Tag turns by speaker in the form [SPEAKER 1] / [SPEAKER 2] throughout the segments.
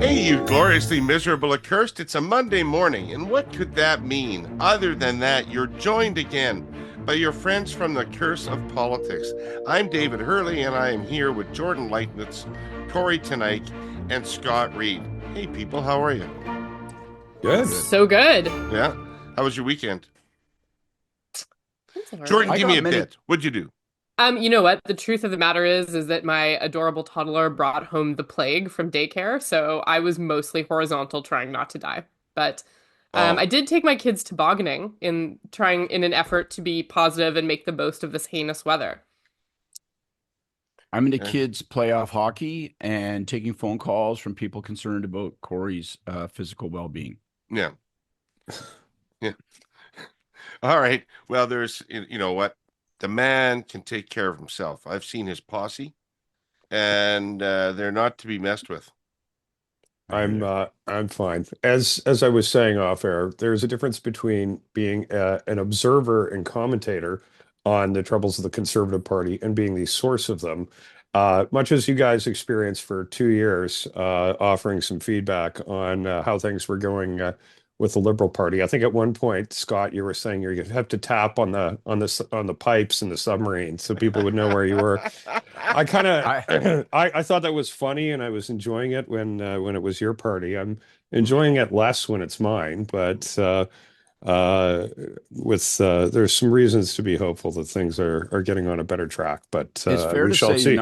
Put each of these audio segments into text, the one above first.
[SPEAKER 1] Hey, you gloriously miserable accursed. It's a Monday morning, and what could that mean? Other than that, you're joined again by your friends from the Curse of Politics. I'm David Herle, and I am here with Jordan Leichnitz, Kory Teneycke, and Scott Reid. Hey, people, how are you?
[SPEAKER 2] Good.
[SPEAKER 3] So good.
[SPEAKER 1] Yeah? How was your weekend?
[SPEAKER 3] That's all right.
[SPEAKER 1] Jordan,
[SPEAKER 2] I
[SPEAKER 1] give me
[SPEAKER 2] got
[SPEAKER 1] a
[SPEAKER 2] many-
[SPEAKER 1] bit. What'd you do?
[SPEAKER 3] You know what? The truth of the matter is that my adorable toddler brought home the plague from daycare, so I was mostly horizontal trying not to die. But
[SPEAKER 1] Oh,
[SPEAKER 3] I did take my kids tobogganing in an effort to be positive and make the most of this heinous weather.
[SPEAKER 2] I'm into
[SPEAKER 1] yeah.
[SPEAKER 2] kids playoff hockey and taking phone calls from people concerned about Kory's physical well-being.
[SPEAKER 1] Yeah. Yeah. All right. Well, you know what? The man can take care of himself. I've seen his posse, and they're not to be messed with.
[SPEAKER 4] I'm fine. As I was saying off air, there's a difference between being an observer and commentator on the troubles of the Conservative Party and being the source of them. Much as you guys experienced for 2 years, offering some feedback on how things were going with the Liberal Party. I think at one point, Scott, you were saying you have to tap on the pipes in the submarine so people would know where you were. I kind
[SPEAKER 2] I
[SPEAKER 4] of I thought that was funny, and I was enjoying it when it was your party. I'm enjoying it less when it's mine, but with there's some reasons to be hopeful that things are getting on a better track. But
[SPEAKER 2] it's fair
[SPEAKER 4] we
[SPEAKER 2] to
[SPEAKER 4] shall
[SPEAKER 2] say
[SPEAKER 4] see.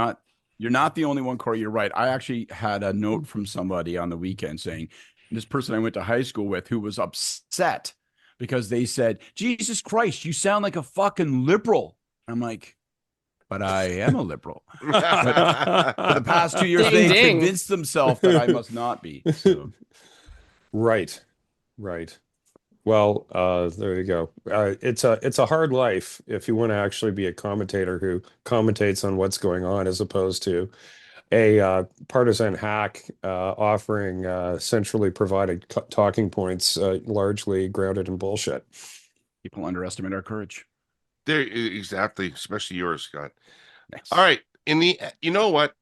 [SPEAKER 2] you're not the only one, Kory. You're right. I actually had a note from somebody on the weekend saying this person I went to high school with who was upset because they said, "Jesus Christ, you sound like a fucking liberal." I'm like, but I am a liberal. But for the past 2 years,
[SPEAKER 3] Ding
[SPEAKER 2] they
[SPEAKER 3] ding.
[SPEAKER 2] convinced themselves that I must not be. So
[SPEAKER 4] Right, right. Well, there you go. It's a hard life if you want to actually be a commentator who commentates on what's going on, as opposed to a partisan hack offering centrally provided talking points, largely grounded in bullshit.
[SPEAKER 2] people underestimate our courage.
[SPEAKER 1] There, exactly, especially yours, Scott. All
[SPEAKER 2] Nice.
[SPEAKER 1] right. You know what?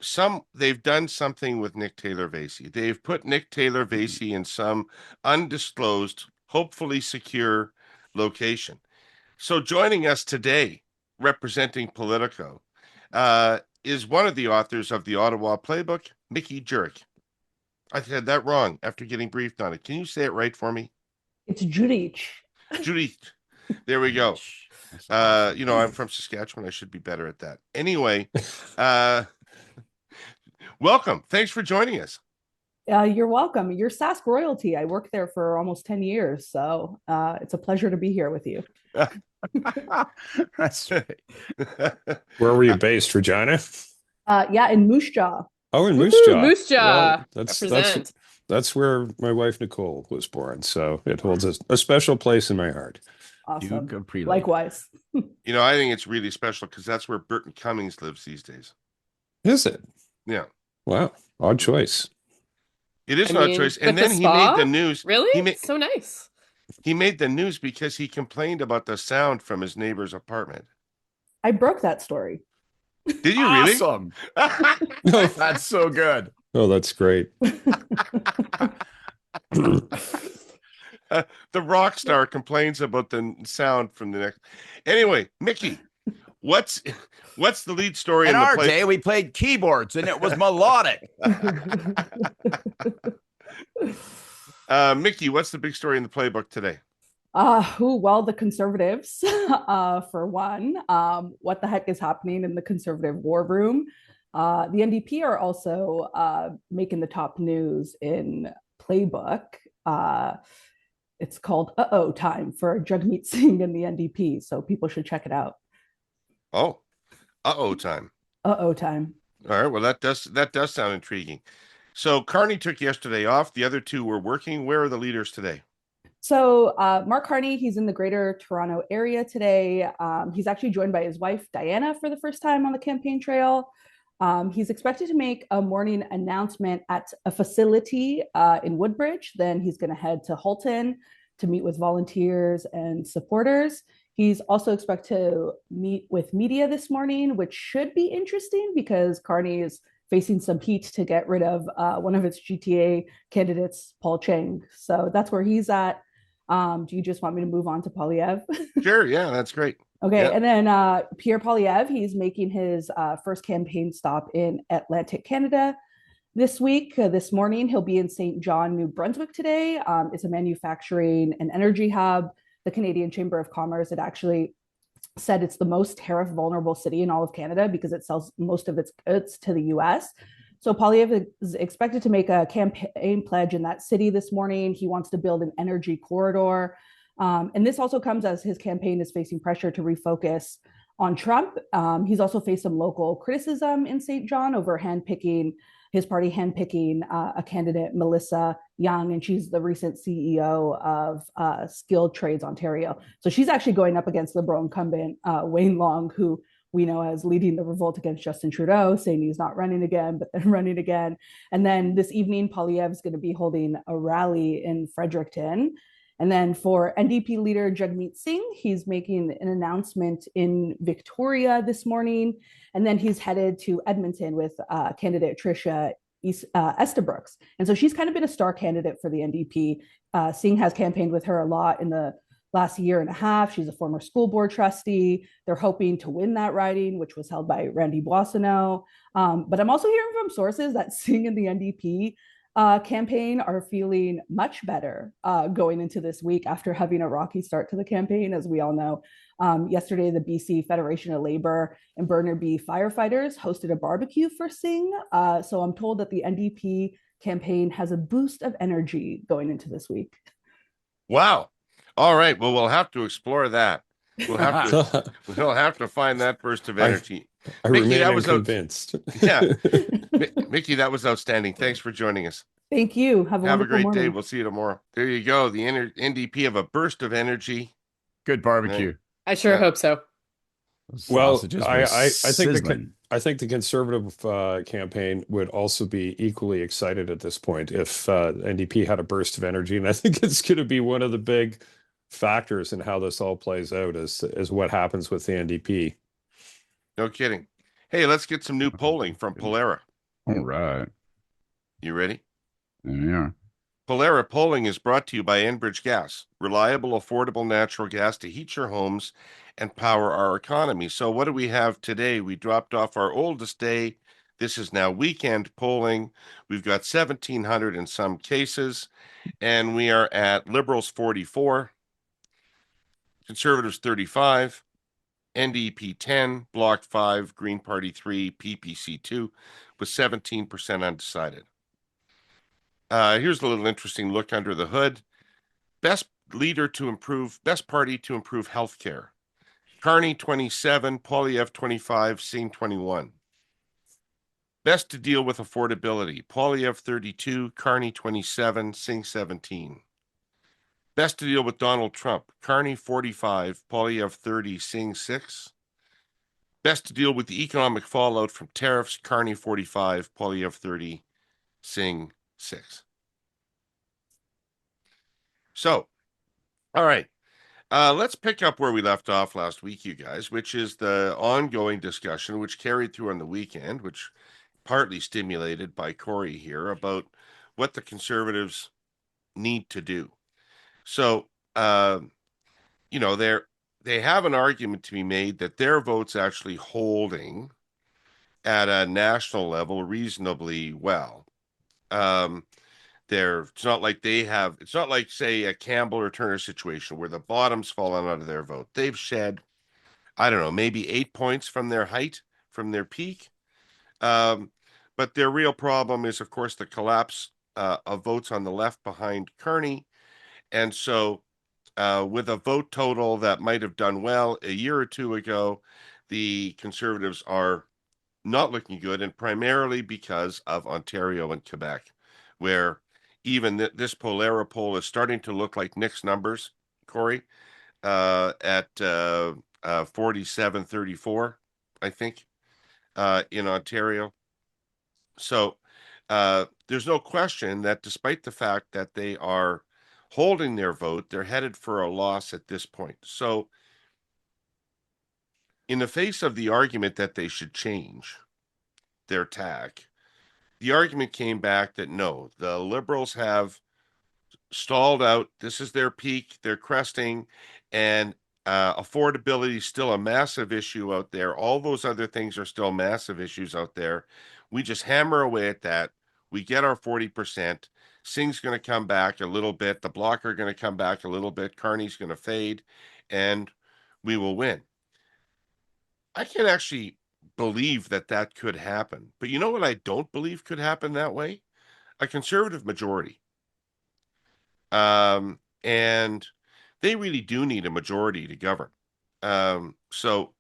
[SPEAKER 1] They've done something with Nick Taylor-Vacey. They've put Nick Taylor-Vacey in some undisclosed, hopefully secure location. So joining us today, representing Politico, is one of the authors of the Ottawa playbook, Mickey Jurek. I said that wrong after getting briefed on it. Can you say it right for me?
[SPEAKER 5] It's Judith.
[SPEAKER 1] Judy. There we go.
[SPEAKER 2] That's awesome.
[SPEAKER 1] I'm from Saskatchewan. I should be better at that. Anyway, uh, welcome. Thanks for joining us.
[SPEAKER 5] You're welcome. You're Sask royalty. I worked there for almost 10 years, so it's a pleasure to be here with you.
[SPEAKER 2] That's right.
[SPEAKER 4] Where were you based, Regina?
[SPEAKER 5] Yeah, in Moose Jaw.
[SPEAKER 4] Oh, in Moose
[SPEAKER 3] Woohoo,
[SPEAKER 4] Jaw.
[SPEAKER 3] Moose Jaw.
[SPEAKER 4] Well, that's
[SPEAKER 3] Represent.
[SPEAKER 4] that's where my wife Nicole was born, so it holds a special place in my heart.
[SPEAKER 5] Awesome.
[SPEAKER 2] Duke of Prelate.
[SPEAKER 5] Likewise.
[SPEAKER 1] I think it's really special because that's where Burton Cummings lives these days.
[SPEAKER 4] Is it?
[SPEAKER 1] Yeah,
[SPEAKER 4] Wow, odd choice.
[SPEAKER 1] it is
[SPEAKER 3] I
[SPEAKER 1] not a
[SPEAKER 3] mean,
[SPEAKER 1] choice.
[SPEAKER 3] with
[SPEAKER 1] And
[SPEAKER 3] the
[SPEAKER 1] then he
[SPEAKER 3] spa?
[SPEAKER 1] made the news.
[SPEAKER 3] Really?
[SPEAKER 1] He made
[SPEAKER 3] So nice.
[SPEAKER 1] he made the news because he complained about the sound from his neighbor's apartment.
[SPEAKER 5] I broke that story.
[SPEAKER 1] Did you really?
[SPEAKER 2] Awesome.
[SPEAKER 4] No,
[SPEAKER 2] That's so good.
[SPEAKER 4] oh, that's great.
[SPEAKER 1] The rock star complains about the sound from the next. Anyway, Mickey, what's the lead story
[SPEAKER 2] In
[SPEAKER 1] in the
[SPEAKER 2] our
[SPEAKER 1] play?
[SPEAKER 2] day, we played keyboards and it was melodic.
[SPEAKER 1] Mickey, what's the big story in the playbook today?
[SPEAKER 5] Well, the Conservatives, for one. What the heck is happening in the Conservative war room? The NDP are also making the top news in Playbook. It's called Uh-Oh Time for Jagmeet Singh and the NDP, so people should check it out.
[SPEAKER 1] Oh, time.
[SPEAKER 5] Uh-Oh Time.
[SPEAKER 1] All right. Well, that does sound intriguing. So Carney took yesterday off. The other two were working. Where are the leaders today?
[SPEAKER 5] So Mark Carney, he's in the Greater Toronto area today. He's actually joined by his wife, Diana, for the first time on the campaign trail. He's expected to make a morning announcement at a facility in Woodbridge. Then he's going to head to Halton to meet with volunteers and supporters. He's also expected to meet with media this morning, which should be interesting because Carney is facing some heat to get rid of one of its GTA candidates, Paul Chang. So that's where he's at. Do you just want me to move on to Polyev?
[SPEAKER 1] Sure. Yeah, that's great.
[SPEAKER 5] Okay,
[SPEAKER 1] Yeah.
[SPEAKER 5] and then Pierre Polyev, he's making his first campaign stop in Atlantic Canada this week. This morning, he'll be in St. John, New Brunswick today. It's a manufacturing and energy hub. The Canadian Chamber of Commerce had actually said it's the most tariff vulnerable city in all of Canada because it sells most of its goods to the US. So Polyev is expected to make a campaign pledge in that city this morning. He wants to build an energy corridor. And this also comes as his campaign is facing pressure to refocus on Trump. He's also faced some local criticism in St. John over his party handpicking a candidate, Melissa Young, and she's the recent CEO of Skilled Trades Ontario. So she's actually going up against Liberal incumbent Wayne Long, who we know as leading the revolt against Justin Trudeau, saying he's not running again, but then running again. And then this evening, Polyev is going to be holding a rally in Fredericton. And then for NDP leader Jagmeet Singh, he's making an announcement in Victoria this morning. And then he's headed to Edmonton with candidate Tricia Estabrooks. And so she's kind of been a star candidate for the NDP. Singh has campaigned with her a lot in the last year and a half. She's a former school board trustee. They're hoping to win that riding, which was held by Randy Boissonnault. But I'm also hearing from sources that Singh and the NDP campaign are feeling much better going into this week after having a rocky start to the campaign. As we all know, yesterday the BC Federation of Labor and Burnaby firefighters hosted a barbecue for Singh. So I'm told that the NDP campaign has a boost of energy going into this week.
[SPEAKER 1] Wow. All right. Well, we'll have to explore that. We'll have to find that burst of energy.
[SPEAKER 4] I
[SPEAKER 1] Mickey,
[SPEAKER 4] remain
[SPEAKER 1] that was
[SPEAKER 4] unconvinced.
[SPEAKER 1] Yeah. Mickey, that was outstanding. Thanks for joining us.
[SPEAKER 5] Thank you. Have a
[SPEAKER 1] great
[SPEAKER 5] morning.
[SPEAKER 1] day. We'll see you tomorrow. There you go. The NDP have a burst of energy.
[SPEAKER 2] Good barbecue.
[SPEAKER 1] Right.
[SPEAKER 3] I sure hope so.
[SPEAKER 4] Well,
[SPEAKER 2] Sausages were
[SPEAKER 4] I think
[SPEAKER 2] sizzling.
[SPEAKER 4] I think the Conservative campaign would also be equally excited at this point if NDP had a burst of energy, and I think it's going to be one of the big factors in how this all plays out is what happens with the NDP.
[SPEAKER 1] No kidding. Hey, let's get some new polling from Polera.
[SPEAKER 2] All right.
[SPEAKER 1] You ready?
[SPEAKER 2] Yeah.
[SPEAKER 1] Polera polling is brought to you by Enbridge Gas, reliable, affordable natural gas to heat your homes and power our economy. So what do we have today? We dropped off our oldest day. This is now weekend polling. We've got 1,700 in some cases, and we are at Liberals 44, Conservatives 35, NDP 10, Bloc 5, Green Party 3, PPC 2, with 17% undecided. Here's a little interesting look under the hood. Best party to improve healthcare. Carney 27, Polyev 25, Singh 21. Best to deal with affordability. Polyev 32, Carney 27, Singh 17. Best to deal with Donald Trump. Carney 45, Polyev 30, Singh 6. Best to deal with the economic fallout from tariffs. Carney 45, Polyev 30, Singh 6. So, all right. Let's pick up where we left off last week, you guys, which is the ongoing discussion, which carried through on the weekend, which partly stimulated by Kory here about what the Conservatives need to do. So, you know, they have an argument to be made that their vote's actually holding at a national level reasonably well. It's not like, say, a Campbell or Turner situation where the bottom's fallen out of their vote. They've shed, I don't know, maybe 8 points from their height, from their peak. But their real problem is, of course, the collapse of votes on the left behind Carney. And so with a vote total that might have done well a year or two ago, the Conservatives are not looking good, and primarily because of Ontario and Quebec, where even this Polera poll is starting to look like Nick's numbers, Kory, at 47-34, I think, in Ontario. So there's no question that despite the fact that they are holding their vote, they're headed for a loss at this point. So in the face of the argument that they should change their tack, the argument came back that no, the Liberals have stalled out. This is their peak. They're cresting, and affordability is still a massive issue out there. All those other things are still massive issues out there. We just hammer away at that. We get our 40%. Singh's going to come back a little bit. The Bloc are going to come back a little bit. Carney's going to fade, and we will win. I can actually believe that that could happen. But you know what I don't believe could happen that way? A conservative majority. And they really do need a majority to govern. So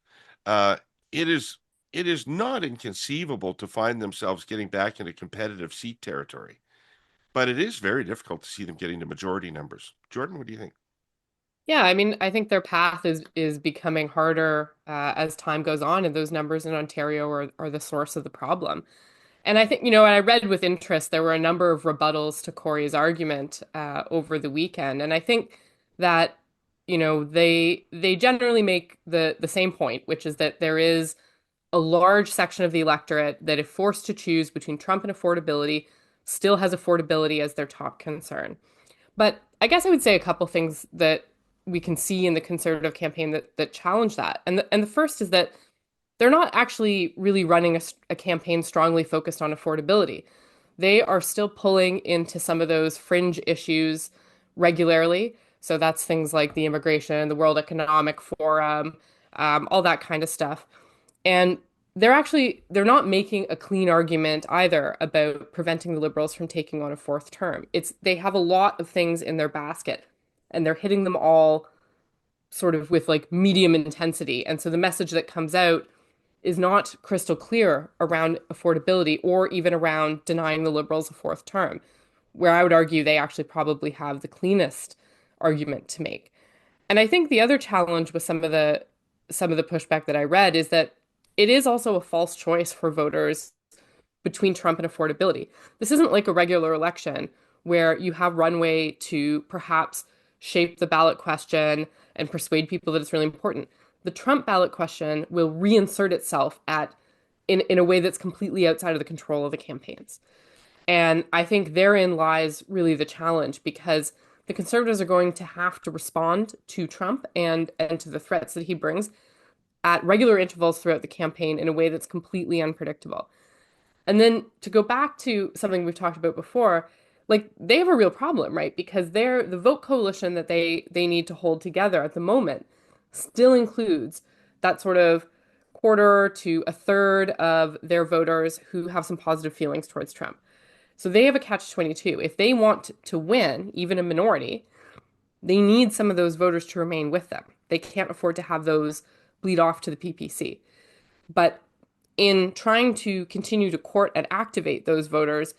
[SPEAKER 1] it is not inconceivable to find themselves getting back into competitive seat territory, but it is very difficult to see them getting to majority numbers. Jordan, what do you think?
[SPEAKER 3] Yeah, I mean, I think their path is becoming harder as time goes on, and those numbers in Ontario are the source of the problem. And I think, I read with interest there were a number of rebuttals to Kory's argument over the weekend, and I think that, they generally make the same point, which is that there is a large section of the electorate that, if forced to choose between Trump and affordability, still has affordability as their top concern. But I guess I would say a couple things that we can see in the Conservative campaign that challenge that. And the first is that they're not actually really running a campaign strongly focused on affordability. They are still pulling into some of those fringe issues regularly. So that's things like the immigration, the World Economic Forum, all that kind of stuff. And they're not making a clean argument either about preventing the Liberals from taking on a fourth term. They have a lot of things in their basket, and they're hitting them all sort of with like medium intensity. And so the message that comes out is not crystal clear around affordability or even around denying the Liberals a fourth term, where I would argue they actually probably have the cleanest argument to make. And I think the other challenge with some of the pushback that I read is that it is also a false choice for voters between Trump and affordability. This isn't like a regular election where you have runway to perhaps shape the ballot question and persuade people that it's really important. The Trump ballot question will reinsert itself in a way that's completely outside of the control of the campaigns. And I think therein lies really the challenge, because the Conservatives are going to have to respond to Trump and to the threats that he brings at regular intervals throughout the campaign in a way that's completely unpredictable. And then to go back to something we've talked about before, like they have a real problem, right? Because the vote coalition that they need to hold together at the moment still includes that sort of quarter to a third of their voters who have some positive feelings towards Trump. So they have a catch-22. If they want to win, even a minority, they need some of those voters to remain with them. They can't afford to have those bleed off to the PPC. But in trying to continue to court and activate those voters,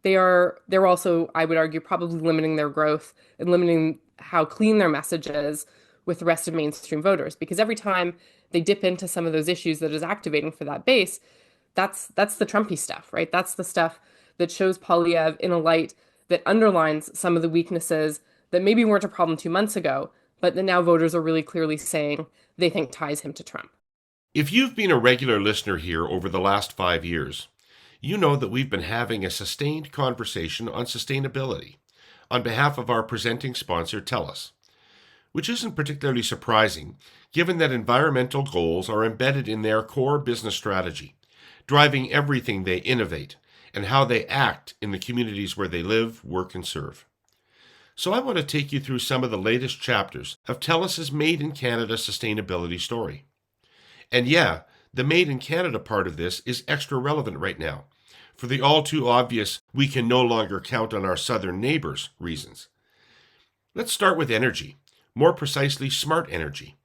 [SPEAKER 3] they're also, I would argue, probably limiting their growth and limiting how clean their message is with the rest of mainstream voters. Because every time they dip into some of those issues that is activating for that base, that's the Trumpy stuff, right? That's the stuff that shows Poilievre in a light that underlines some of the weaknesses that maybe weren't a problem 2 months ago, but that now voters are really clearly saying they think ties him to Trump.
[SPEAKER 1] If you've been a regular listener here over the last 5 years, you know that we've been having a sustained conversation on sustainability on behalf of our presenting sponsor, TELUS, which isn't particularly surprising given that environmental goals are embedded in their core business strategy, driving everything they innovate and how they act in the communities where they live, work, and serve. So I want to take you through some of the latest chapters of TELUS's Made in Canada sustainability story. And yeah, the Made in Canada part of this is extra relevant right now, for the all too obvious we can no longer count on our southern neighbors reasons. Let's start with energy, more precisely smart energy.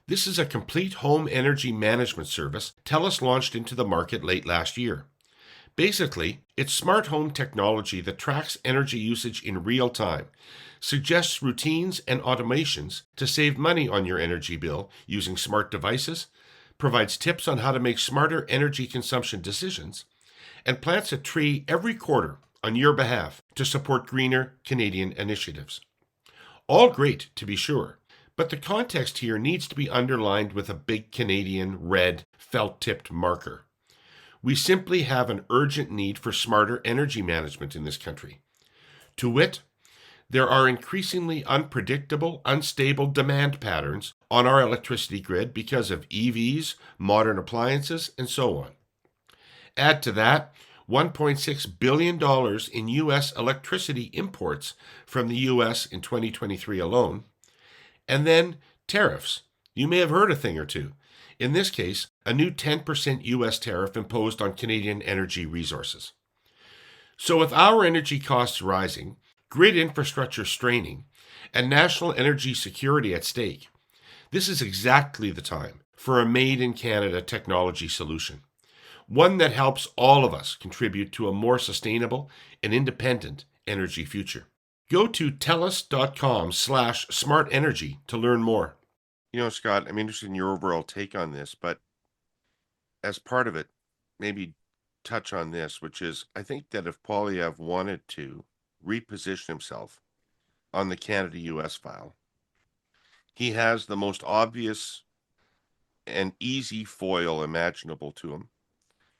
[SPEAKER 1] This is a complete home energy management service TELUS launched into the market late last year. Basically, it's smart home technology that tracks energy usage in real time, suggests routines and automations to save money on your energy bill using smart devices, provides tips on how to make smarter energy consumption decisions, and plants a tree every quarter on your behalf to support greener Canadian initiatives. All great, to be sure, but the context here needs to be underlined with a big Canadian red felt-tipped marker. We simply have an urgent need for smarter energy management in this country. To wit, there are increasingly unpredictable, unstable demand patterns on our electricity grid because of EVs, modern appliances, and so on. Add to that $1.6 billion in U.S. electricity imports from the U.S. in 2023 alone, and then tariffs. You may have heard a thing or two. In this case, a new 10% U.S. tariff imposed on Canadian energy resources. So with our energy costs rising, grid infrastructure straining, and national energy security at stake, this is exactly the time for a made-in-Canada technology solution, one that helps all of us contribute to a more sustainable and independent energy future. Go to telus.com/smartenergy to learn more. You know, Scott, I'm interested in your overall take on this, but as part of it, maybe touch on this, which is I think that if Poilievre wanted to reposition himself on the Canada-US file, he has the most obvious and easy foil imaginable to him,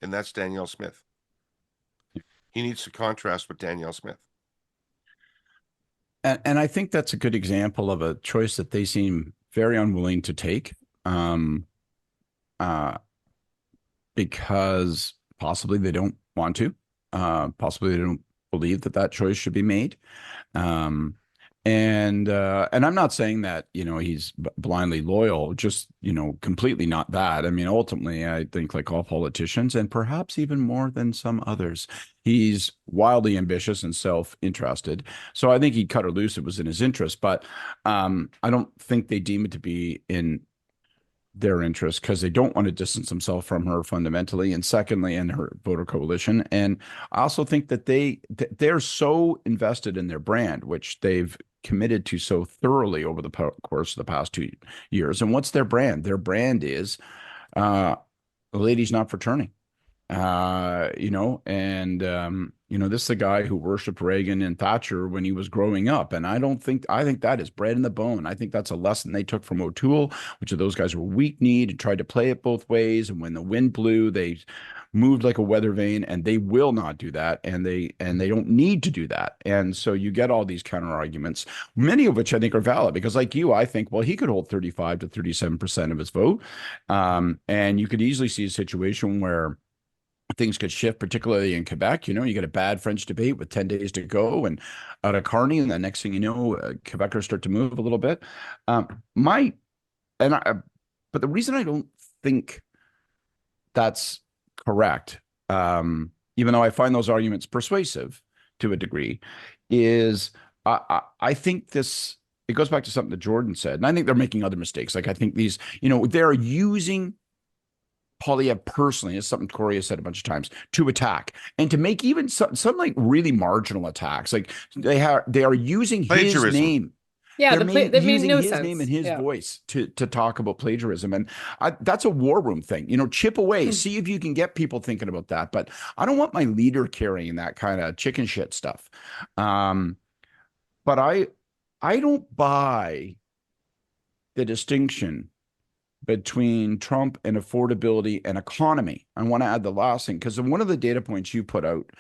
[SPEAKER 1] and that's Danielle Smith. He needs to contrast with Danielle Smith.
[SPEAKER 2] And I think that's a good example of a choice that they seem very unwilling to take, because possibly they don't want to, possibly they don't believe that that choice should be made. And I'm not saying that, he's blindly loyal, just, completely not that. I mean, ultimately, I think like all politicians, and perhaps even more than some others, he's wildly ambitious and self-interested. So I think he'd cut her loose. It was in his interest, but I don't think they deem it to be in their interest because they don't want to distance themselves from her fundamentally, and secondly, in her voter coalition. And I also think that they're so invested in their brand, which they've committed to so thoroughly over the course of the past 2 years. And what's their brand? Their brand is the lady's not for turning. This is a guy who worshiped Reagan and Thatcher when he was growing up. And I think that is bred in the bone. I think that's a lesson they took from O'Toole, which of those guys were weak-kneed and tried to play it both ways. And when the wind blew, they moved like a weather vane, and they will not do that. And they don't need to do that. And so you get all these counter arguments, many of which I think are valid, because like you, I think, well, he could hold 35 to 37% of his vote. And you could easily see a situation where things could shift, particularly in Quebec. You get a bad French debate with 10 days to go and out of Carney, and the next thing you know, Quebecers start to move a little bit. But the reason I don't think that's correct, even though I find those arguments persuasive to a degree, is I think it goes back to something that Jordan said, and I think they're making other mistakes. Like I think these, they're using Poilievre personally, is something Kory has said a bunch of times, to attack and to make even some like really marginal attacks. Like they are using
[SPEAKER 1] Plagiarism.
[SPEAKER 2] his name.
[SPEAKER 3] Yeah, that made no
[SPEAKER 2] his
[SPEAKER 3] sense.
[SPEAKER 2] name and his voice to talk about plagiarism, and that's a war room thing. Chip away, see if you can get people thinking about that. But I don't want my leader carrying that kind of chicken shit stuff. But I don't buy the distinction between Trump and affordability and economy. I want to add the last thing, because one of the data points you put out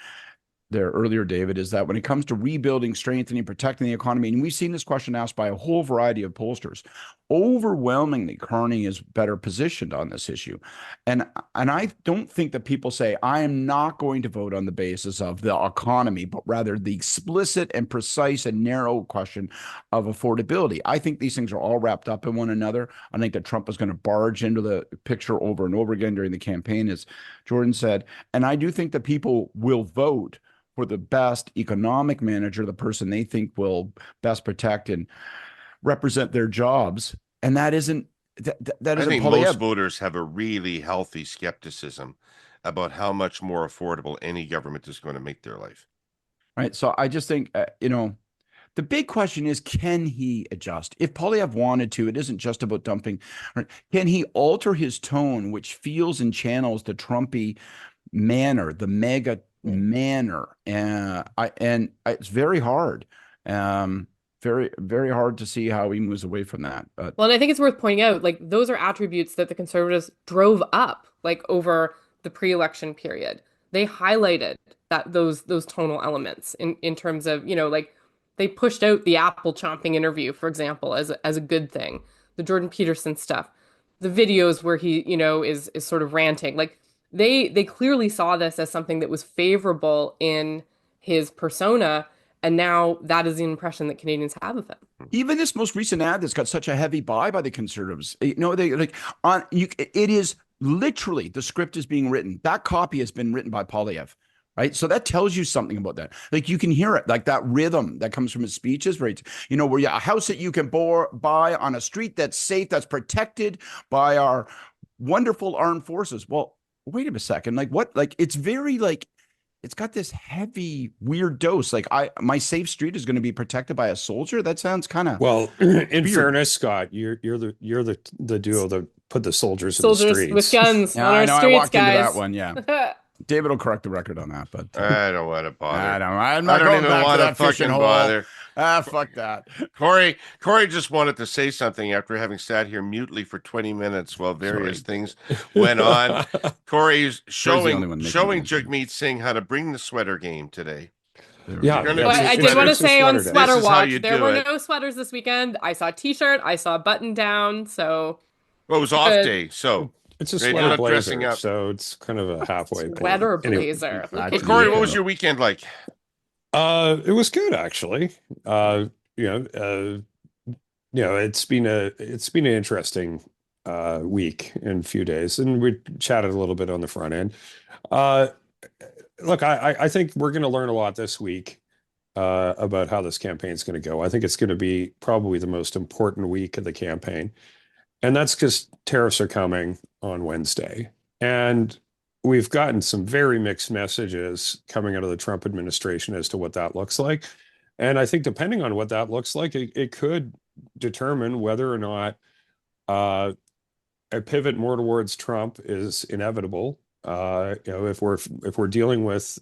[SPEAKER 2] there earlier, David, is that when it comes to rebuilding, strengthening, protecting the economy, and we've seen this question asked by a whole variety of pollsters, overwhelmingly, Carney is better positioned on this issue. And I don't think that people say, I am not going to vote on the basis of the economy, but rather the explicit and precise and narrow question of affordability. I think these things are all wrapped up in one another. I think that Trump is going to barge into the picture over and over again during the campaign, as Jordan said. And I do think that people will vote for the best economic manager, the person they think will best protect and represent their jobs. And that isn't that
[SPEAKER 1] I
[SPEAKER 2] isn't
[SPEAKER 1] think
[SPEAKER 2] Poilievre.
[SPEAKER 1] most voters have a really healthy skepticism about how much more affordable any government is going to make their life.
[SPEAKER 2] Right. So I just think, the big question is, can he adjust? If Poilievre wanted to, it isn't just about dumping. Right? Can he alter his tone, which feels and channels the Trumpy manner, the mega manner? And it's very hard. Very, very hard to see how he moves away from that. But
[SPEAKER 3] Well, and I think it's worth pointing out, like, those are attributes that the Conservatives drove up, like, over the pre-election period, they highlighted that those tonal elements in terms of, like they pushed out the apple chomping interview, for example, as a good thing. The Jordan Peterson stuff, the videos where he, is sort of ranting. Like they clearly saw this as something that was favorable in his persona, and now that is the impression that Canadians have of him.
[SPEAKER 2] Even this most recent ad that's got such a heavy buy by the Conservatives, they like on you. It is literally the script is being written. That copy has been written by Polyev, right? So that tells you something about that. Like you can hear it, like that rhythm that comes from his speeches, right? Where you a house that you can buy on a street that's safe, that's protected by our wonderful armed forces. Well, wait a second, like what? Like it's very like. It's got this heavy, weird dose. Like my safe street is going to be protected by a soldier. That sounds kind of
[SPEAKER 4] Well. In
[SPEAKER 2] weird.
[SPEAKER 4] fairness, Scott, you're the duo that put the soldiers in the
[SPEAKER 3] Soldiers
[SPEAKER 4] streets
[SPEAKER 3] with guns
[SPEAKER 2] Yeah,
[SPEAKER 3] on
[SPEAKER 2] I
[SPEAKER 3] our
[SPEAKER 2] know. I
[SPEAKER 3] streets,
[SPEAKER 2] walked into
[SPEAKER 3] guys.
[SPEAKER 2] that one. Yeah, David will correct the record on that, but
[SPEAKER 1] I don't want to bother.
[SPEAKER 2] I'm not
[SPEAKER 1] I don't
[SPEAKER 2] going
[SPEAKER 1] even
[SPEAKER 2] back to
[SPEAKER 1] want to
[SPEAKER 2] that fishing
[SPEAKER 1] fucking
[SPEAKER 2] hole.
[SPEAKER 1] bother.
[SPEAKER 2] Fuck that.
[SPEAKER 1] Corey just wanted to say something after having sat here mutely for 20 minutes while various things went on. Corey's showing Jagmeet Singh how to bring the sweater game today.
[SPEAKER 4] Yeah,
[SPEAKER 3] But I did want to say on Sweater Watch, there were
[SPEAKER 1] it.
[SPEAKER 3] no sweaters this weekend. I saw a t-shirt, I saw a button down, so
[SPEAKER 1] Well, it was off day, so
[SPEAKER 4] it's a
[SPEAKER 1] Reid, you're
[SPEAKER 4] sweater
[SPEAKER 1] not
[SPEAKER 4] blazer,
[SPEAKER 1] dressing up.
[SPEAKER 4] so it's kind of a halfway
[SPEAKER 3] sweater
[SPEAKER 4] point. Anyway,
[SPEAKER 3] blazer. Look
[SPEAKER 1] But
[SPEAKER 3] at
[SPEAKER 1] Corey,
[SPEAKER 3] you.
[SPEAKER 1] what was your weekend like?
[SPEAKER 4] it was good actually. It's been an interesting week and few days, and we chatted a little bit on the front end. Uh, Look, I think we're going to learn a lot this week about how this campaign is going to go. I think it's going to be probably the most important week of the campaign. And that's because tariffs are coming on Wednesday. And we've gotten some very mixed messages coming out of the Trump administration as to what that looks like. And I think depending on what that looks like, it could determine whether or not a pivot more towards Trump is inevitable. If we're dealing with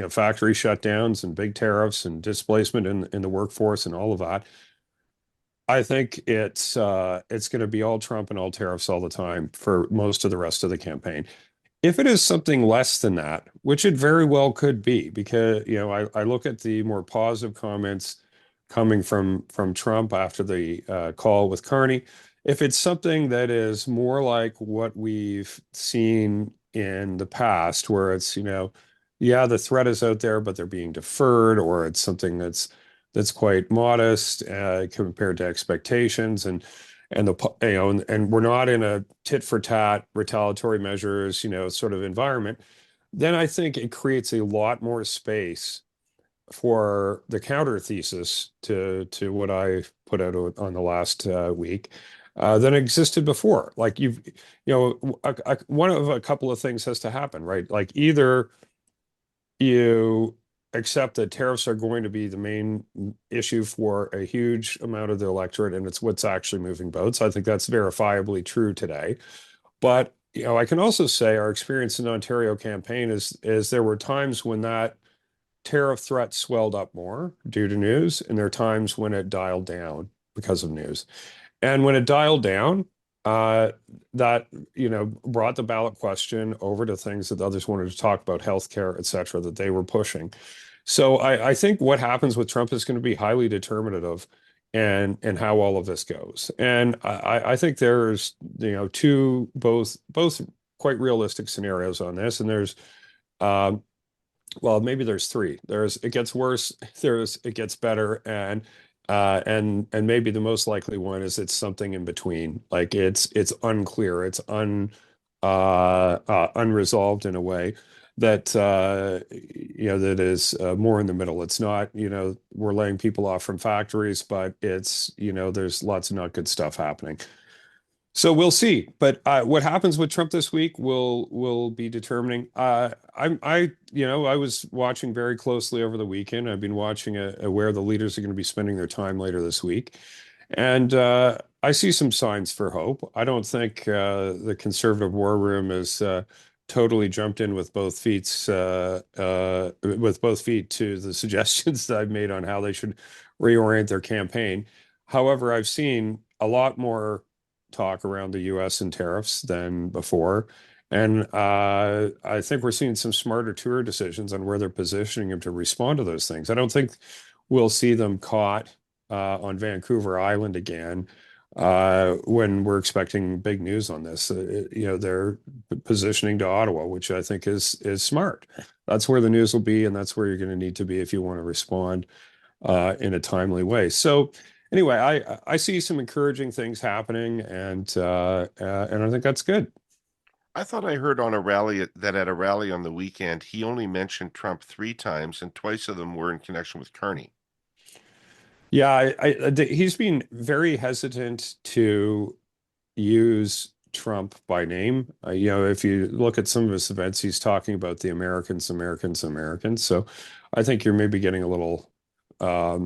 [SPEAKER 4] factory shutdowns and big tariffs and displacement in the workforce and all of that, I think it's going to be all Trump and all tariffs all the time for most of the rest of the campaign. If it is something less than that, which it very well could be, because I look at the more positive comments coming from Trump after the call with Carney. If it's something that is more like what we've seen in the past, where it's, the threat is out there, but they're being deferred, or it's something that's quite modest compared to expectations, and we're not in a tit for tat retaliatory measures, sort of environment, then I think it creates a lot more space for the counter thesis to what I put out on the last week than existed before. Like one of a couple of things has to happen, right? Like either you accept that tariffs are going to be the main issue for a huge amount of the electorate, and it's what's actually moving votes. I think that's verifiably true today. But I can also say our experience in the Ontario campaign is there were times when that tariff threat swelled up more due to news, and there are times when it dialed down because of news. And when it dialed down, that brought the ballot question over to things that others wanted to talk about, healthcare, et cetera, that they were pushing. So I think what happens with Trump is going to be highly determinative and how all of this goes. And I think there's two both quite realistic scenarios on this, and there's well, maybe there's three. There's it gets worse, there's it gets better, and maybe the most likely one is it's something in between. Like it's unclear, it's unresolved in a way that that is more in the middle. It's not, we're laying people off from factories, but it's, there's lots of not good stuff happening. So we'll see. But what happens with Trump this week will be determining. I was watching very closely over the weekend. I've been watching where the leaders are going to be spending their time later this week, and I see some signs for hope. I don't think the conservative war room is totally jumped in with both feet to the suggestions that I've made on how they should reorient their campaign. However, I've seen a lot more talk around the U.S. and tariffs than before. And I think we're seeing some smarter tour decisions on where they're positioning him to respond to those things. I don't think we'll see them caught on Vancouver Island again when we're expecting big news on this. They're positioning to Ottawa, which I think is smart. That's where the news will be, and that's where you're going to need to be if you want to respond in a timely way. So anyway, I see some encouraging things happening, and I think that's good.
[SPEAKER 1] I thought I heard on a rally that at a rally on the weekend, he only mentioned Trump 3 times, and twice of them were in connection with Kearney.
[SPEAKER 4] Yeah, he's been very hesitant to use Trump by name. If you look at some of his events, he's talking about the Americans, Americans, Americans. So I think you're maybe getting a little, a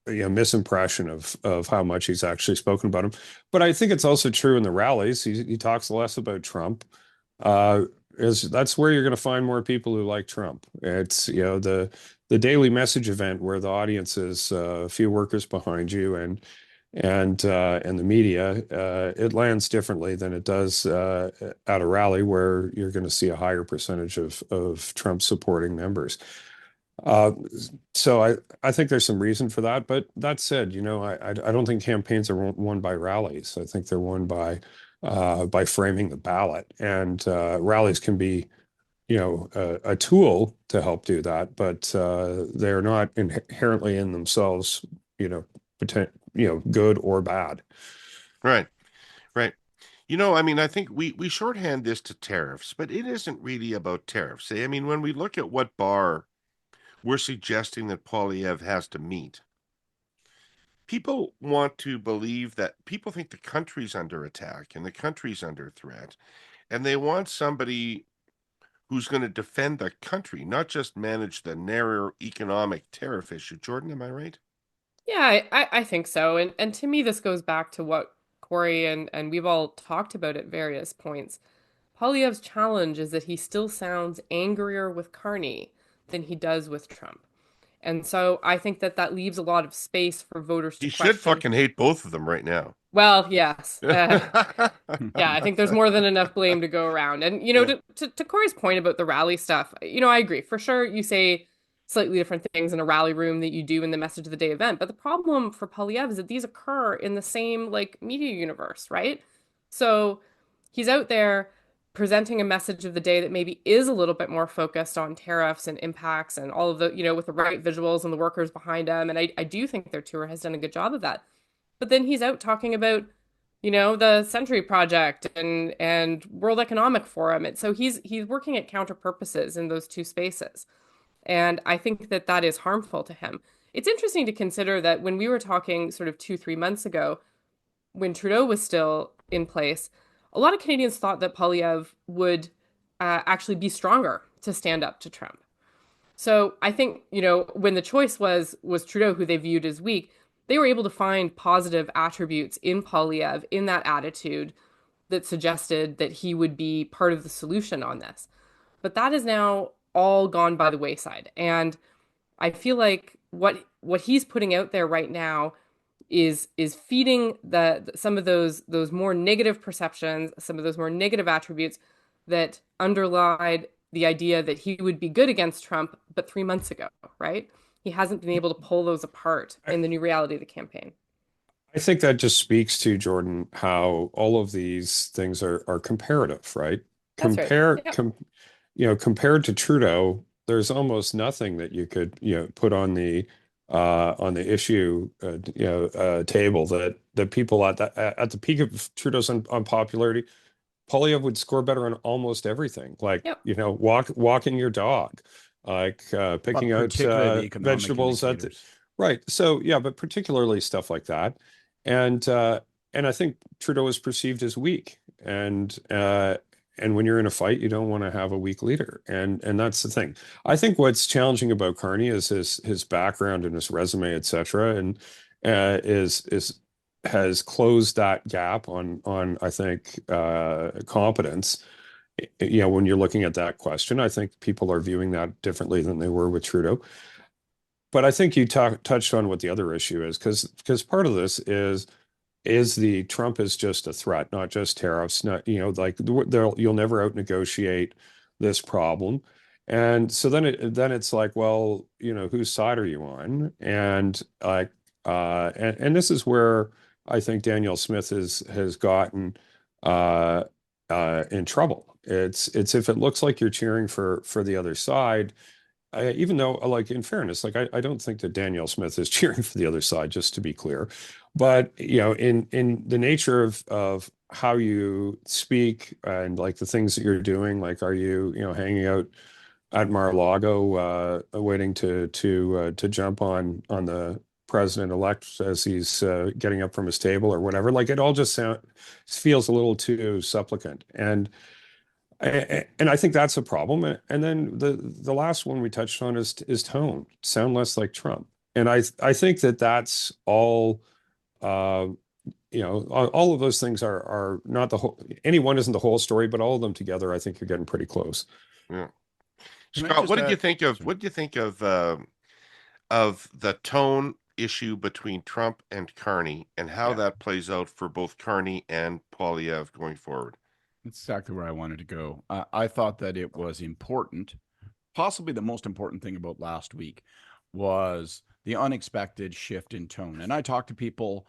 [SPEAKER 4] misimpression of how much he's actually spoken about him. But I think it's also true in the rallies. He talks less about Trump. That's where you're going to find more people who like Trump. It's the daily message event where the audience is a few workers behind you and the media. It lands differently than it does at a rally where you're going to see a higher percentage of Trump supporting members. So I think there's some reason for that. But that said, I don't think campaigns are won by rallies. I think they're won by framing the ballot, and rallies can be a tool to help do that, but they're not inherently in themselves good or bad.
[SPEAKER 1] Right, right. I think we shorthand this to tariffs, but it isn't really about tariffs. I mean, when we look at what bar we're suggesting that Poilievre has to meet, people want to believe that people think the country's under attack and the country's under threat, and they want somebody who's going to defend the country, not just manage the narrow economic tariff issue. Jordan, am I right?
[SPEAKER 3] Yeah, I think so. And to me, this goes back to what Kory and we've all talked about at various points. Poilievre's challenge is that he still sounds angrier with Carney than he does with Trump. And so I think that leaves a lot of space for voters to
[SPEAKER 1] He
[SPEAKER 3] question.
[SPEAKER 1] should fucking hate both of them right now.
[SPEAKER 3] Well, yes. Yeah, I think there's more than enough blame to go around. And,
[SPEAKER 1] Yeah.
[SPEAKER 3] to Kory's point about the rally stuff, I agree. For sure, you say slightly different things in a rally room that you do in the message of the day event. But the problem for Poilievre is that these occur in the same media universe, right? So he's out there presenting a message of the day that maybe is a little bit more focused on tariffs and impacts and all of the, with the right visuals and the workers behind him. And I do think their tour has done a good job of that. But then he's out talking about, the Century Project and World Economic Forum. And so he's working at counter purposes in those two spaces. And I think that is harmful to him. It's interesting to consider that when we were talking sort of 2-3 months ago, when Trudeau was still in place, a lot of Canadians thought that Poilievre would actually be stronger to stand up to Trump. So I think, when the choice was Trudeau, who they viewed as weak, they were able to find positive attributes in Poilievre, in that attitude that suggested that he would be part of the solution on this. But that is now all gone by the wayside. And I feel like what he's putting out there right now is feeding some of those more negative perceptions, some of those more negative attributes that underlied the idea that he would be good against Trump, but 3 months ago, right? He hasn't been able to pull those apart in the new reality of the campaign.
[SPEAKER 4] I think that just speaks to, Jordan, how all of these things are comparative, right?
[SPEAKER 3] That's right. Yep.
[SPEAKER 4] Compared to Trudeau, there's almost nothing that you could, put on the issue, table that people at the peak of Trudeau's unpopularity, Poilievre would score better on almost everything, like,
[SPEAKER 3] Yep.
[SPEAKER 4] walking your dog, like picking out
[SPEAKER 2] Particularly the economic
[SPEAKER 4] vegetables
[SPEAKER 2] indicators.
[SPEAKER 4] right. So yeah, but particularly stuff like that, and I think Trudeau is perceived as weak, and when you're in a fight, you don't want to have a weak leader, and that's the thing. I think what's challenging about Carney is his background and his resume, etc., and has closed that gap on I think competence. When you're looking at that question, I think people are viewing that differently than they were with Trudeau. But I think you touched on what the other issue is, because part of this is is the Trump is just a threat, not just tariffs, not, like you'll never out negotiate this problem. And so then it's like, well, whose side are you on? And like, and this is where I think Danielle Smith has gotten uh, in trouble. It's if it looks like you're cheering for the other side, even though, like, in fairness, like I don't think that Danielle Smith is cheering for the other side, just to be clear. But in the nature of how you speak and like the things that you're doing, like, are you hanging out at Mar-a-Lago, waiting to jump on the president-elect as he's getting up from his table or whatever? Like, it all just feels a little too supplicant. And I think that's a problem. And then the last one we touched on is tone. Sound less like Trump. And I think that's all. Uh, all of those things are not the whole. Any one isn't the whole story, but all of them together, I think you're getting pretty close.
[SPEAKER 1] Yeah.
[SPEAKER 2] Can I
[SPEAKER 1] Scott,
[SPEAKER 2] just
[SPEAKER 1] what did you
[SPEAKER 2] add?
[SPEAKER 1] think of
[SPEAKER 2] Sorry.
[SPEAKER 1] what did you think of the tone issue between Trump and Carney and how
[SPEAKER 2] Yeah.
[SPEAKER 1] that plays out for both Carney and Poilievre going forward?
[SPEAKER 2] That's exactly where I wanted to go. I thought that it was important. Possibly the most important thing about last week was the unexpected shift in tone. And I talked to people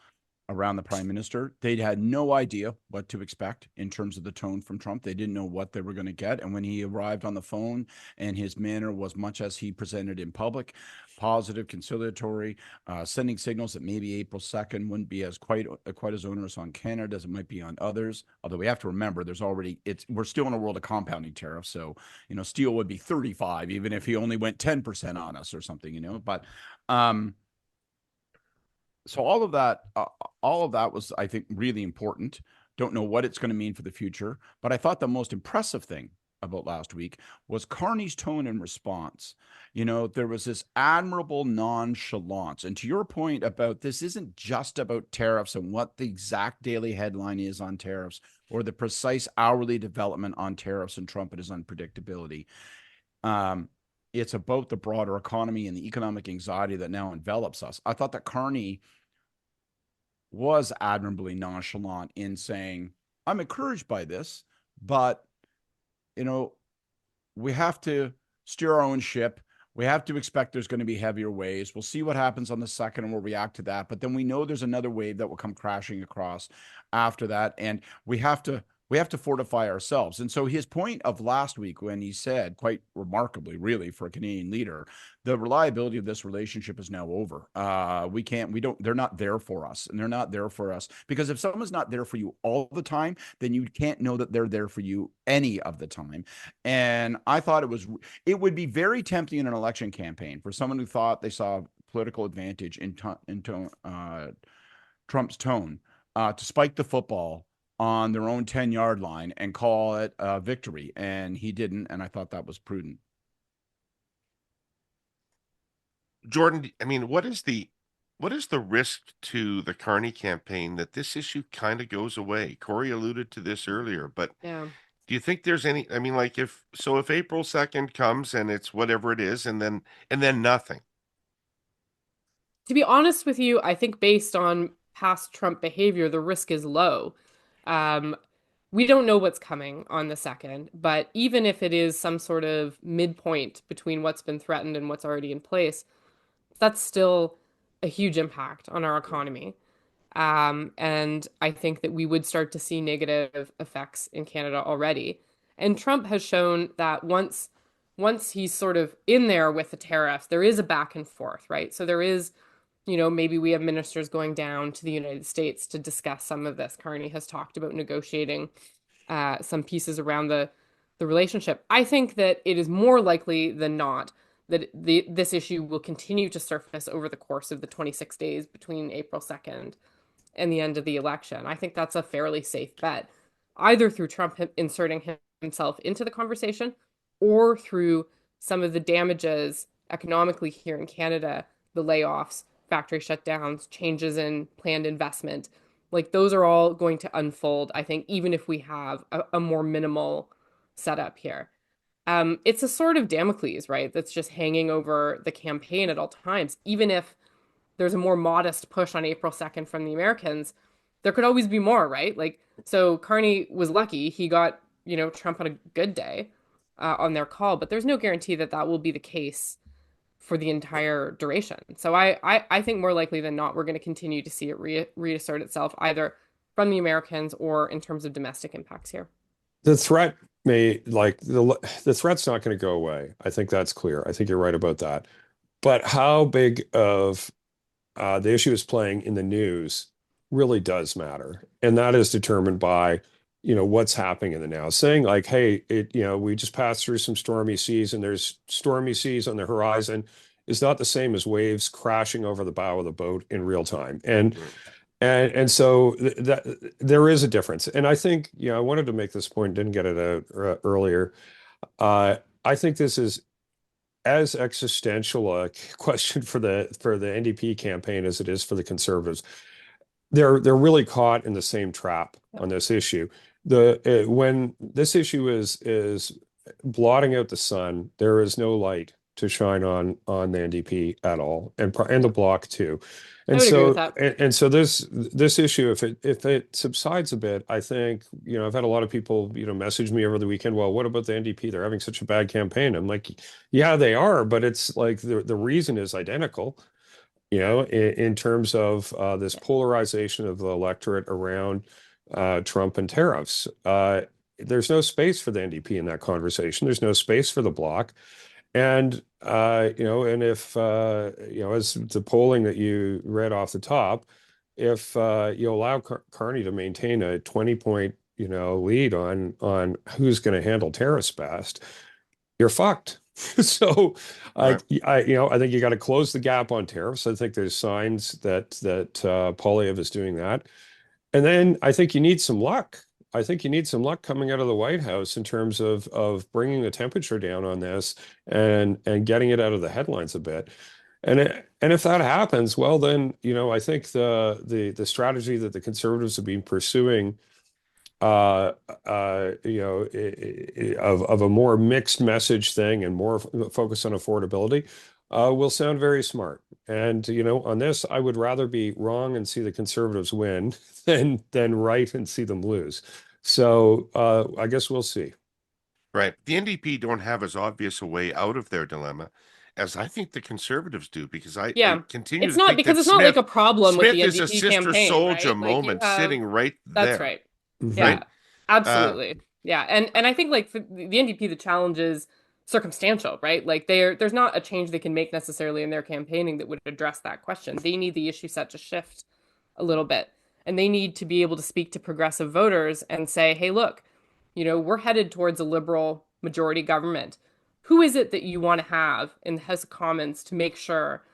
[SPEAKER 2] around the prime minister. They had no idea what to expect in terms of the tone from Trump. They didn't know what they were going to get. And when he arrived on the phone and his manner was much as he presented in public, positive, conciliatory, sending signals that maybe April 2nd wouldn't be as quite as onerous on Canada as it might be on others. Although we have to remember we're still in a world of compounding tariffs. So, steel would be 35, even if he only went 10% on us or something, but, so all of that was, I think, really important. Don't know what it's going to mean for the future, but I thought the most impressive thing about last week was Carney's tone and response. There was this admirable nonchalance. And to your point about this isn't just about tariffs and what the exact daily headline is on tariffs or the precise hourly development on tariffs and Trump and his unpredictability. It's about the broader economy and the economic anxiety that now envelops us. I thought that Carney was admirably nonchalant in saying, I'm encouraged by this, but, we have to steer our own ship. We have to expect there's going to be heavier waves. We'll see what happens on the second and we'll react to that. But then we know there's another wave that will come crashing across after that. And we have to fortify ourselves. And so his point of last week, when he said, quite remarkably, really, for a Canadian leader, the reliability of this relationship is now over. They're not there for us. And they're not there for us because if someone's not there for you all the time, then you can't know that they're there for you any of the time. And I thought it would be very tempting in an election campaign for someone who thought they saw political advantage in Trump's tone to spike the football on their own 10-yard line and call it a victory. And he didn't. And I thought that was prudent.
[SPEAKER 1] Jordan, I mean, what is the risk to the Carney campaign that this issue kind of goes away? Kory alluded to this earlier, but
[SPEAKER 3] Yeah.
[SPEAKER 1] do you think there's any, I mean, like if April 2nd comes and it's whatever it is, and then nothing.
[SPEAKER 3] To be honest with you, I think based on past Trump behavior, the risk is low. We don't know what's coming on the second, but even if it is some sort of midpoint between what's been threatened and what's already in place, that's still a huge impact on our economy. And I think that we would start to see negative effects in Canada already. And Trump has shown that once he's sort of in there with the tariffs, there is a back and forth, right? So there is, maybe we have ministers going down to the United States to discuss some of this. Carney has talked about negotiating some pieces around the relationship. I think that it is more likely than not that this issue will continue to surface over the course of the 26 days between April 2nd and the end of the election. I think that's a fairly safe bet, either through Trump inserting himself into the conversation or through some of the damages economically here in Canada, the layoffs, factory shutdowns, changes in planned investment. Like those are all going to unfold, I think, even if we have a more minimal setup here. It's a sort of Damocles, right? That's just hanging over the campaign at all times. Even if there's a more modest push on April 2nd from the Americans, there could always be more, right? Like, so Carney was lucky. He got, Trump on a good day on their call, but there's no guarantee that that will be the case for the entire duration. So I think more likely than not, we're going to continue to see it reassert itself either from the Americans or in terms of domestic impacts here.
[SPEAKER 4] The threat the threat's not going to go away. I think that's clear. I think you're right about that. But how big of the issue is playing in the news really does matter. And that is determined by, what's happening in the now. Saying like, hey, we just passed through some stormy seas and there's stormy seas on the horizon is not the same as waves crashing over the bow of the boat in real time. And so that there is a difference. And I think, I wanted to make this point, didn't get it out earlier. I think this is as existential a question for the NDP campaign as it is for the Conservatives. They're really caught in the same trap on this issue. When this issue is blotting out the sun, there is no light to shine on the NDP at all, and the Bloc too. And
[SPEAKER 3] I would agree
[SPEAKER 4] so
[SPEAKER 3] with that.
[SPEAKER 4] and so this issue, if it subsides a bit, I think, I've had a lot of people, message me over the weekend, well, what about the NDP? They're having such a bad campaign. I'm like, yeah, they are, but it's like the reason is identical, in terms of this polarization of the electorate around Trump and tariffs. There's no space for the NDP in that conversation. There's no space for the Bloc. And and if as the polling that you read off the top, if you allow Carney to maintain a 20-point lead on who's going to handle tariffs best, you're fucked. So
[SPEAKER 1] Right.
[SPEAKER 4] I think you got to close the gap on tariffs. I think there's signs that Poilievre is doing that. And then I think you need some luck. I think you need some luck coming out of the White House in terms of bringing the temperature down on this and getting it out of the headlines a bit. And if that happens, well, then, I think the strategy that the Conservatives have been pursuing, of a more mixed message thing and more focus on affordability, will sound very smart. And, on this, I would rather be wrong and see the Conservatives win than right and see them lose. So I guess we'll see.
[SPEAKER 1] Right. The NDP don't have as obvious a way out of their dilemma as I think the Conservatives do, because I
[SPEAKER 3] Yeah.
[SPEAKER 1] continue
[SPEAKER 3] It's
[SPEAKER 1] to
[SPEAKER 3] not
[SPEAKER 1] think
[SPEAKER 3] because
[SPEAKER 1] that
[SPEAKER 3] it's not like a problem with
[SPEAKER 1] Smith
[SPEAKER 3] the
[SPEAKER 1] is a
[SPEAKER 3] NDP
[SPEAKER 1] Sister
[SPEAKER 3] campaign,
[SPEAKER 1] Soldier
[SPEAKER 3] right? Like you
[SPEAKER 1] moment
[SPEAKER 3] have,
[SPEAKER 1] sitting right
[SPEAKER 3] that's
[SPEAKER 1] there.
[SPEAKER 3] right.
[SPEAKER 4] Mhm.
[SPEAKER 3] Yeah,
[SPEAKER 1] Right.
[SPEAKER 3] absolutely. Yeah. And I think like for the NDP, the challenge is circumstantial, right? Like there's not a change they can make necessarily in their campaigning that would address that question. They need the issue set to shift a little bit. And they need to be able to speak to progressive voters and say, hey, look, we're headed towards a liberal majority government. Who is it that you want to have in the House of Commons to make sure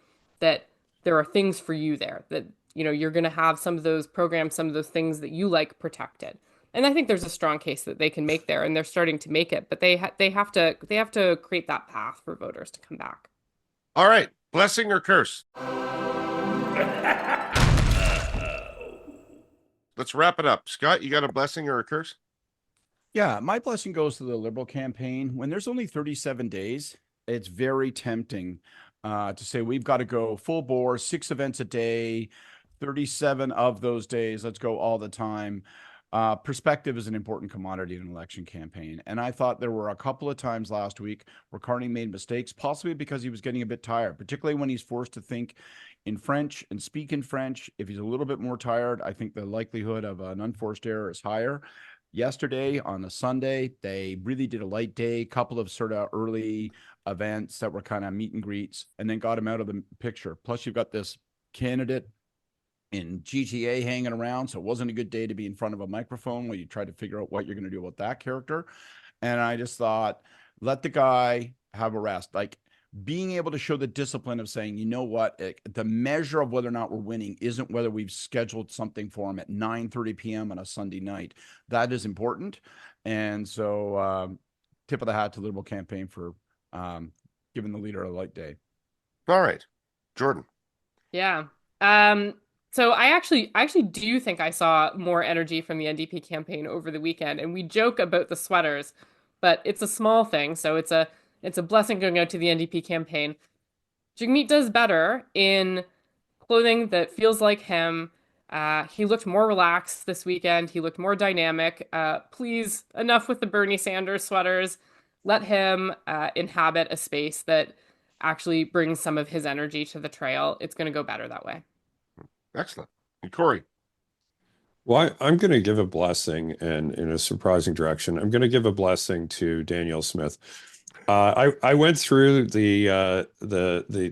[SPEAKER 3] that there are things for you there, that, you're going to have some of those programs, some of those things that you like protected. And I think there's a strong case that they can make there, and they're starting to make it, but they have to create that path for voters to come back.
[SPEAKER 1] All right. Blessing or curse? Let's wrap it up. Scott, you got a blessing or a curse?
[SPEAKER 2] Yeah, my blessing goes to the Liberal campaign. When there's only 37 days, it's very tempting to say we've got to go full bore, 6 events a day, 37 of those days. Let's go all the time. Perspective is an important commodity in an election campaign. And I thought there were a couple of times last week where Carney made mistakes, possibly because he was getting a bit tired, particularly when he's forced to think in French and speak in French. If he's a little bit more tired, I think the likelihood of an unforced error is higher. Yesterday on a Sunday, they really did a light day, couple of sort of early events that were kind of meet and greets, and then got him out of the picture. Plus, you've got this candidate in GTA hanging around, so it wasn't a good day to be in front of a microphone while you try to figure out what you're going to do about that character. And I just thought, let the guy have a rest. Like, being able to show the discipline of saying, you know what, the measure of whether or not we're winning isn't whether we've scheduled something for him at 9:30 p.m. on a Sunday night. That is important. And so tip of the hat to the Liberal campaign for giving the leader a light day.
[SPEAKER 1] All right. Jordan.
[SPEAKER 3] Yeah. So I actually do think I saw more energy from the NDP campaign over the weekend, and we joke about the sweaters, but it's a small thing, so it's a blessing going out to the NDP campaign. Jagmeet does better in clothing that feels like him, He looked more relaxed this weekend. He looked more dynamic. Please, enough with the Bernie Sanders sweaters. Let him inhabit a space that actually brings some of his energy to the trail. It's going to go better that way.
[SPEAKER 1] Excellent. And Kory.
[SPEAKER 4] Well, I'm going to give a blessing, and in a surprising direction, I'm going to give a blessing to Danielle Smith. I went through the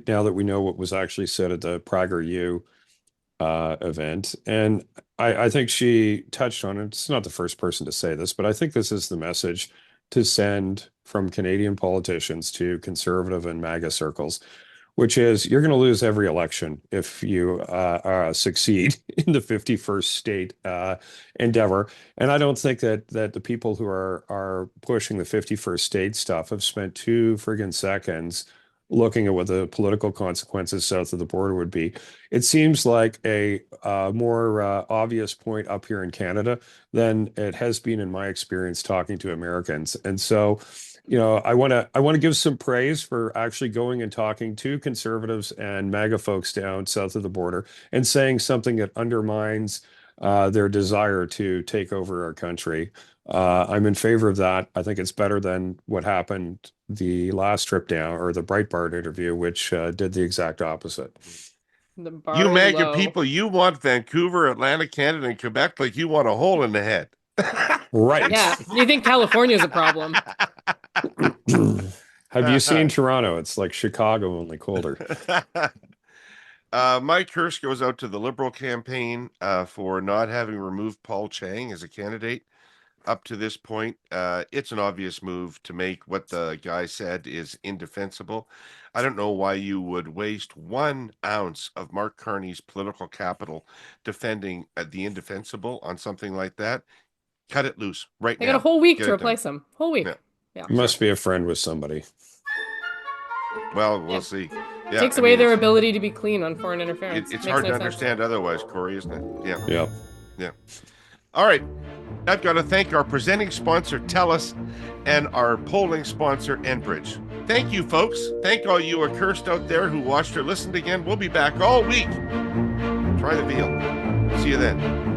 [SPEAKER 4] now that we know what was actually said at the PragerU event, and I think she touched on it. It's not the first person to say this, but I think this is the message to send from Canadian politicians to conservative and MAGA circles, which is you're going to lose every election if you succeed in the 51st state endeavor. And I don't think that the people who are pushing the 51st state stuff have spent 2 friggin' seconds looking at what the political consequences south of the border would be. It seems like a more obvious point up here in Canada than it has been in my experience talking to Americans. And so, I want to give some praise for actually going and talking to conservatives and MAGA folks down south of the border and saying something that undermines their desire to take over our country. I'm in favor of that. I think it's better than what happened the last trip down, or the Breitbart interview, which did the exact opposite.
[SPEAKER 3] You
[SPEAKER 1] MAGA people, you want Vancouver, Atlantic, Canada, and Quebec like you want a hole in the head.
[SPEAKER 4] Right.
[SPEAKER 3] Yeah. You think California is a problem?
[SPEAKER 4] Have you seen Toronto? It's like Chicago, only colder.
[SPEAKER 1] My curse goes out to the Liberal campaign for not having removed Paul Chang as a candidate. Up to this point, it's an obvious move to make what the guy said is indefensible. I don't know why you would waste 1 ounce of Mark Carney's political capital defending the indefensible on something like that. Cut it loose right now.
[SPEAKER 3] They got a whole week
[SPEAKER 1] Get
[SPEAKER 3] to
[SPEAKER 1] it
[SPEAKER 3] replace him. Whole week.
[SPEAKER 1] Yeah.
[SPEAKER 4] Must be a friend with somebody.
[SPEAKER 1] Well, we'll see. Yeah,
[SPEAKER 3] Takes away their ability to be clean on foreign interference.
[SPEAKER 1] It's
[SPEAKER 3] Makes
[SPEAKER 1] hard
[SPEAKER 3] no
[SPEAKER 1] to
[SPEAKER 3] sense.
[SPEAKER 1] understand otherwise, Kory, isn't it? Yeah.
[SPEAKER 4] Yep.
[SPEAKER 1] Yeah. All right. I've got to thank our presenting sponsor, TELUS, and our polling sponsor, Enbridge. Thank you, folks. Thank all you accursed out there who watched or listened again. We'll be back all week. Try the veal. See you then.